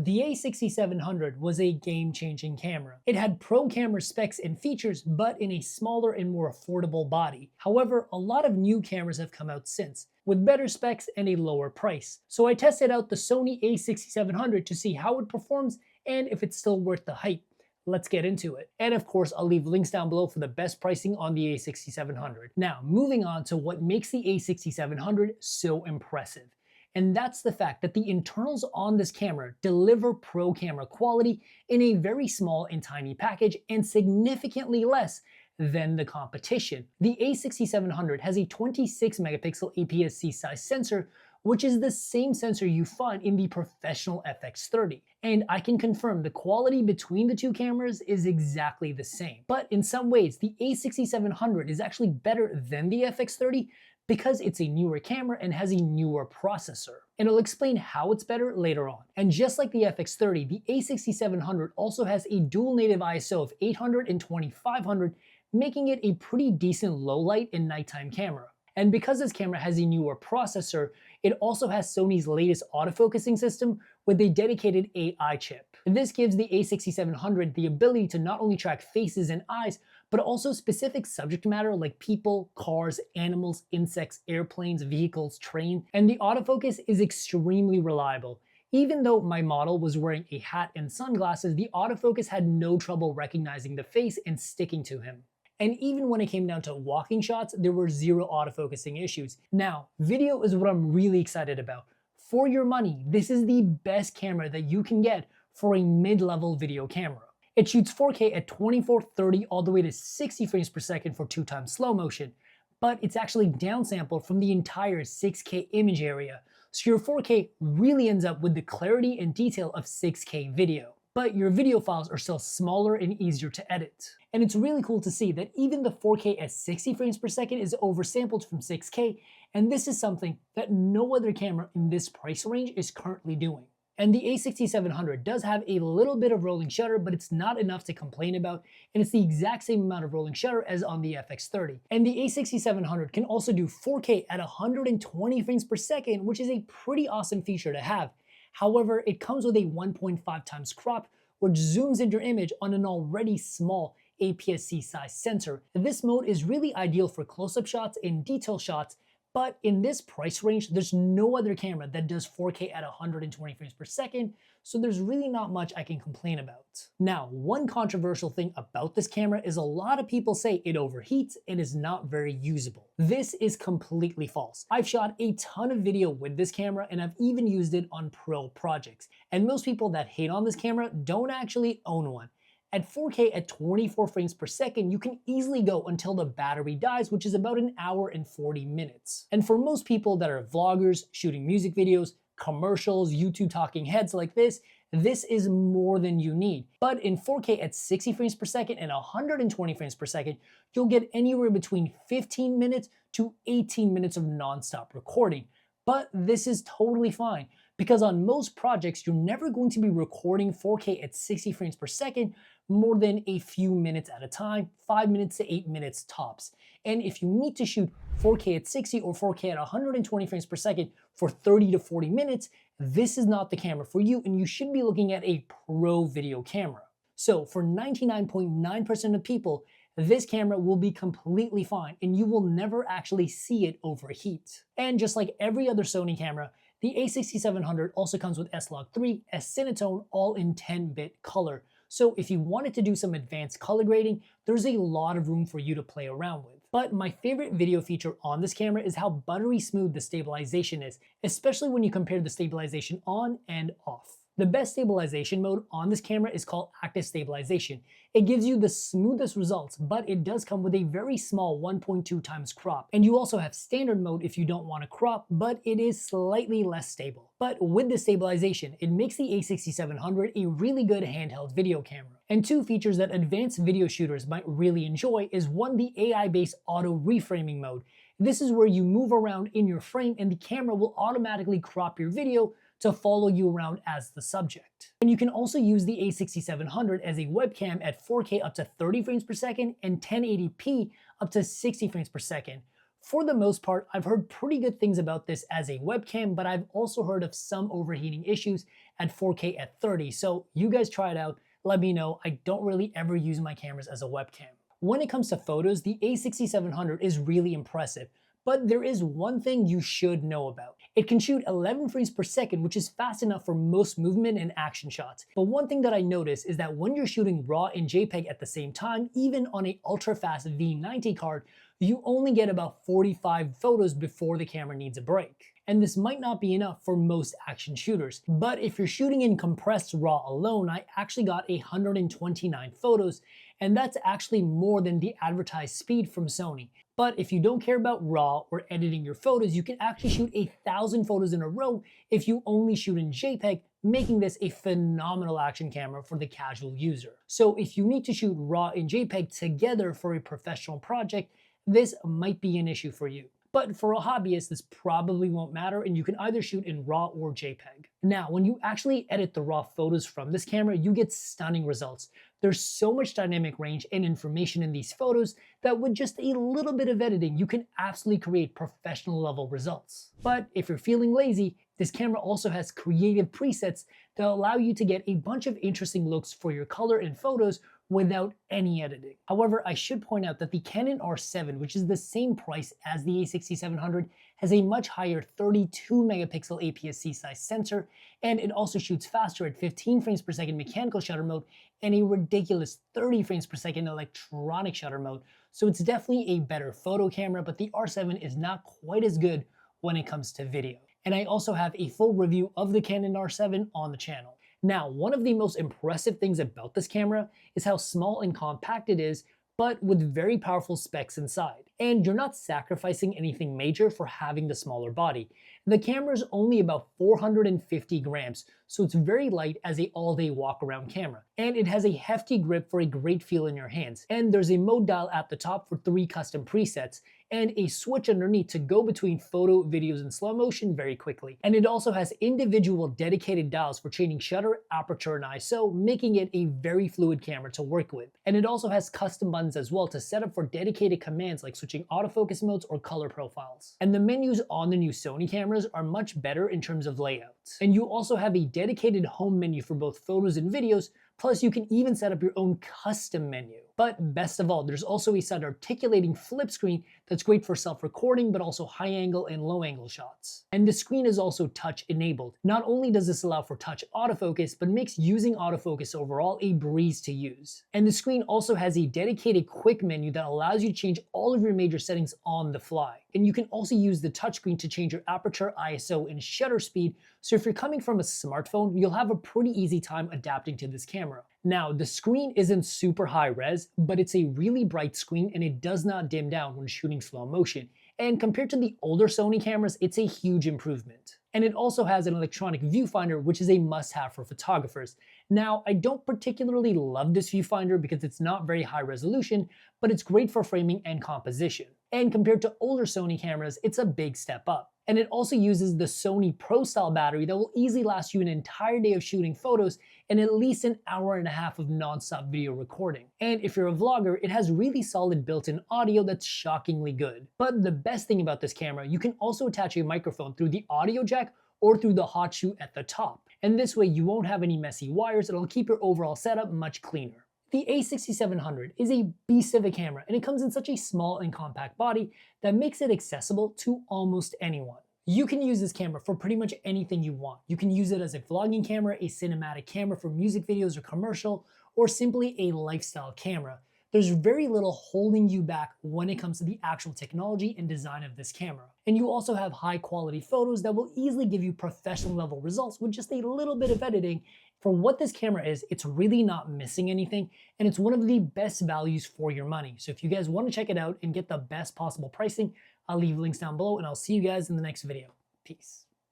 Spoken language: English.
The A6700 was a game-changing camera. It had pro camera specs and features, but in a smaller and more affordable body. However, a lot of new cameras have come out since, with better specs and a lower price. So I tested out the Sony A6700 to see how it performs and if it's still worth the hype. Let's get into it. And of course, I'll leave links down below for the best pricing on the A6700. Now, moving on to what makes the A6700 so impressive. And that's the fact that the internals on this camera deliver pro camera quality in a very small and tiny package and significantly less than the competition. The A6700 has a 26 megapixel APS-C size sensor, which is the same sensor you find in the professional FX30. And I can confirm the quality between the two cameras is exactly the same. But in some ways, the A6700 is actually better than the FX30 because it's a newer camera and has a newer processor. And I'll explain how it's better later on. And just like the FX30, the A6700 also has a dual native ISO of 800 and 2500, making it a pretty decent low light and nighttime camera. And because this camera has a newer processor, it also has Sony's latest autofocusing system with a dedicated AI chip. This gives the A6700 the ability to not only track faces and eyes, but also specific subject matter like people, cars, animals, insects, airplanes, vehicles, trains, and the autofocus is extremely reliable. Even though my model was wearing a hat and sunglasses, the autofocus had no trouble recognizing the face and sticking to him. And even when it came down to walking shots, there were zero autofocusing issues. Now, video is what I'm really excited about. For your money, this is the best camera that you can get for a mid-level video camera. It shoots 4K at 2430 all the way to 60 frames per second for 2x slow motion, but it's actually downsampled from the entire 6K image area, so your 4K really ends up with the clarity and detail of 6K video. But your video files are still smaller and easier to edit. And it's really cool to see that even the 4K at 60 frames per second is oversampled from 6K, and this is something that no other camera in this price range is currently doing. And the A6700 does have a little bit of rolling shutter, but it's not enough to complain about, and it's the exact same amount of rolling shutter as on the FX30. And the A6700 can also do 4K at 120 frames per second, which is a pretty awesome feature to have. However, it comes with a 1.5 times crop, which zooms in your image on an already small APS-C size sensor. This mode is really ideal for close-up shots and detail shots, but in this price range, there's no other camera that does 4K at 120 frames per second, so there's really not much I can complain about. Now, one controversial thing about this camera is a lot of people say it overheats and is not very usable. This is completely false. I've shot a ton of video with this camera and I've even used it on pro projects, and most people that hate on this camera don't actually own one. At 4K at 24 frames per second, you can easily go until the battery dies, which is about an hour and 40 minutes. And for most people that are vloggers, shooting music videos, commercials, YouTube talking heads like this is more than you need. But in 4K at 60 frames per second and 120 frames per second, you'll get anywhere between 15 minutes to 18 minutes of non-stop recording. But this is totally fine, because on most projects, you're never going to be recording 4K at 60 frames per second more than a few minutes at a time, 5 minutes to 8 minutes tops. And if you need to shoot 4K at 60 or 4K at 120 frames per second for 30 to 40 minutes, this is not the camera for you, and you should be looking at a pro video camera. So for 99.9% of people, this camera will be completely fine and you will never actually see it overheat. And just like every other Sony camera, the A6700 also comes with S-Log3, S-Cinetone, all in 10-bit color. So if you wanted to do some advanced color grading, there's a lot of room for you to play around with. But my favorite video feature on this camera is how buttery smooth the stabilization is, especially when you compare the stabilization on and off. The best stabilization mode on this camera is called active stabilization. It gives you the smoothest results, but it does come with a very small 1.2 times crop. And you also have standard mode if you don't want to crop, but it is slightly less stable. But with the stabilization, it makes the A6700 a really good handheld video camera. And two features that advanced video shooters might really enjoy is one, the AI-based auto reframing mode. This is where you move around in your frame and the camera will automatically crop your video to follow you around as the subject. And you can also use the A6700 as a webcam at 4K up to 30 frames per second and 1080p up to 60 frames per second. For the most part, I've heard pretty good things about this as a webcam, but I've also heard of some overheating issues at 4K at 30. So you guys try it out, let me know. I don't really ever use my cameras as a webcam. When it comes to photos, the A6700 is really impressive, but there is one thing you should know about. It can shoot 11 frames per second, which is fast enough for most movement and action shots. But one thing that I noticed is that when you're shooting RAW and JPEG at the same time, even on a ultra-fast V90 card, you only get about 45 photos before the camera needs a break. And this might not be enough for most action shooters, but if you're shooting in compressed RAW alone, I actually got 129 photos, and that's actually more than the advertised speed from Sony. But if you don't care about RAW or editing your photos, you can actually shoot 1,000 photos in a row if you only shoot in JPEG, making this a phenomenal action camera for the casual user. So if you need to shoot RAW and JPEG together for a professional project, this might be an issue for you. But for a hobbyist, this probably won't matter, and you can either shoot in RAW or JPEG. Now, when you actually edit the RAW photos from this camera, you get stunning results. There's so much dynamic range and information in these photos that with just a little bit of editing, you can absolutely create professional level results. But if you're feeling lazy, this camera also has creative presets that allow you to get a bunch of interesting looks for your color and photos without any editing. However, I should point out that the Canon R7, which is the same price as the A6700, has a much higher 32 megapixel APS-C size sensor, and it also shoots faster at 15 frames per second mechanical shutter mode and a ridiculous 30 frames per second electronic shutter mode. So it's definitely a better photo camera, but the R7 is not quite as good when it comes to video. And I also have a full review of the Canon R7 on the channel. Now, one of the most impressive things about this camera is how small and compact it is, but with very powerful specs inside. And you're not sacrificing anything major for having the smaller body. The camera is only about 450 grams, so it's very light as a all-day walk-around camera. And it has a hefty grip for a great feel in your hands. And there's a mode dial at the top for 3 custom presets, and a switch underneath to go between photo, videos, and slow motion very quickly. And it also has individual dedicated dials for changing shutter, aperture, and ISO, making it a very fluid camera to work with. And it also has custom buttons as well to set up for dedicated commands like switching autofocus modes or color profiles. And the menus on the new Sony cameras are much better in terms of layouts. And you also have a dedicated home menu for both photos and videos, plus you can even set up your own custom menu. But best of all, there's also a side articulating flip screen that's great for self-recording, but also high angle and low angle shots. And the screen is also touch enabled. Not only does this allow for touch autofocus, but makes using autofocus overall a breeze to use. And the screen also has a dedicated quick menu that allows you to change all of your major settings on the fly. And you can also use the touchscreen to change your aperture, ISO, and shutter speed, so if you're coming from a smartphone, you'll have a pretty easy time adapting to this camera. Now, the screen isn't super high res, but it's a really bright screen and it does not dim down when shooting slow motion. And compared to the older Sony cameras, it's a huge improvement. And it also has an electronic viewfinder, which is a must-have for photographers. Now, I don't particularly love this viewfinder because it's not very high resolution, but it's great for framing and composition. And compared to older Sony cameras, it's a big step up. And it also uses the Sony Pro style battery that will easily last you an entire day of shooting photos and at least an hour and a half of non-stop video recording. And if you're a vlogger, it has really solid built-in audio that's shockingly good. But the best thing about this camera, you can also attach a microphone through the audio jack or through the hot shoe at the top. And this way you won't have any messy wires, and it'll keep your overall setup much cleaner. The A6700 is a beast of a camera, and it comes in such a small and compact body that makes it accessible to almost anyone. You can use this camera for pretty much anything you want. You can use it as a vlogging camera, a cinematic camera for music videos or commercial, or simply a lifestyle camera. There's very little holding you back when it comes to the actual technology and design of this camera. And you also have high quality photos that will easily give you professional level results with just a little bit of editing. For what this camera is, it's really not missing anything, and it's one of the best values for your money. So if you guys want to check it out and get the best possible pricing, I'll leave links down below, and I'll see you guys in the next video. Peace.